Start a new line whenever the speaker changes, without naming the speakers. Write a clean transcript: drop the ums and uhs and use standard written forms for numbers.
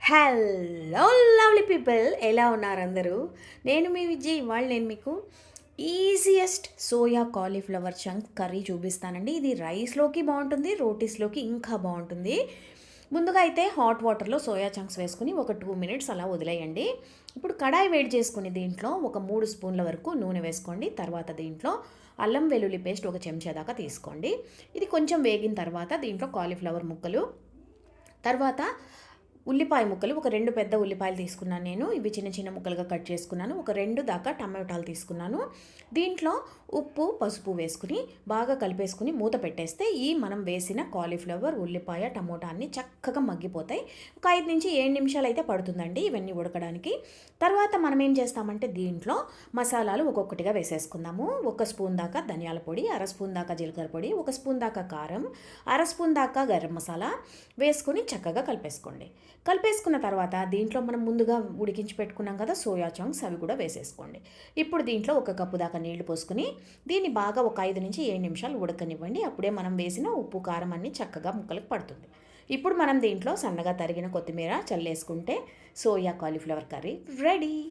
Hello lovely people, ఎలా ఉన్నారు అందరూ? నేను మీ విజయ్. ఇవాళ నేను మీకు easiest soya cauliflower chunk curry చూపిస్తానండి. ఇది రైస్లోకి బాగుంటుంది, రోటీస్లోకి ఇంకా బాగుంటుంది. ముందుగా అయితే హాట్ వాటర్లో సోయా చంక్స్ వేసుకుని ఒక 2 మినిట్స్ అలా వదిలేయండి. ఇప్పుడు కడాయి వేడి చేసుకుని దీంట్లో ఒక 3 స్పూన్ల వరకు నూనె వేసుకోండి. తర్వాత దీంట్లో అల్లం వెల్లుల్లి పేస్ట్ ఒక చెంచా దాకా తీసుకోండి. ఇది కొంచెం వేగిన తర్వాత దీంట్లో కాలీఫ్లవర్ ముక్కలు, తర్వాత ఉల్లిపాయ ముక్కలు, ఒక 2 పెద్ద ఉల్లిపాయలు తీసుకున్నాను నేను. ఇవి చిన్న చిన్న ముక్కలుగా కట్ చేసుకున్నాను. ఒక 2 దాకా టమాటాలు తీసుకున్నాను. దీంట్లో ఉప్పు, పసుపు వేసుకుని బాగా కలిపేసుకుని మూత పెట్టేస్తే ఈ మనం వేసిన కాలీఫ్లవర్, ఉల్లిపాయ, టమోటా అన్నీ చక్కగా మగ్గిపోతాయి. ఒక 5 నుంచి 7 నిమిషాలు అయితే పడుతుందండి ఇవన్నీ ఉడకడానికి. తర్వాత మనం ఏం చేస్తామంటే దీంట్లో మసాలాలు ఒక్కొక్కటిగా వేసేసుకుందాము. 1 స్పూన్ దాకా ధనియాల పొడి, 1/2 స్పూన్ దాకా జీలకర్ర పొడి, 1 స్పూన్ దాకా కారం, 1/2 స్పూన్ దాకా గరం మసాలా వేసుకుని చక్కగా కలిపేసుకోండి. కలిపేసుకున్న తర్వాత దీంట్లో మనం ముందుగా ఉడికించి పెట్టుకున్నాం కదా సోయా చంక్స్, అవి కూడా వేసేసుకోండి. ఇప్పుడు దీంట్లో 1 కప్పు దాకా నీళ్లు పోసుకుని దీన్ని బాగా ఒక 5 నుంచి 7 నిమిషాలు ఉడకనివ్వండి. అప్పుడే మనం వేసిన ఉప్పు, కారం అన్నీ చక్కగా ముక్కలకు పడుతుంది. ఇప్పుడు మనం దీంట్లో సన్నగా తరిగిన కొత్తిమీర చల్లేసుకుంటే సోయా కాలీఫ్లవర్ కర్రీ రెడీ.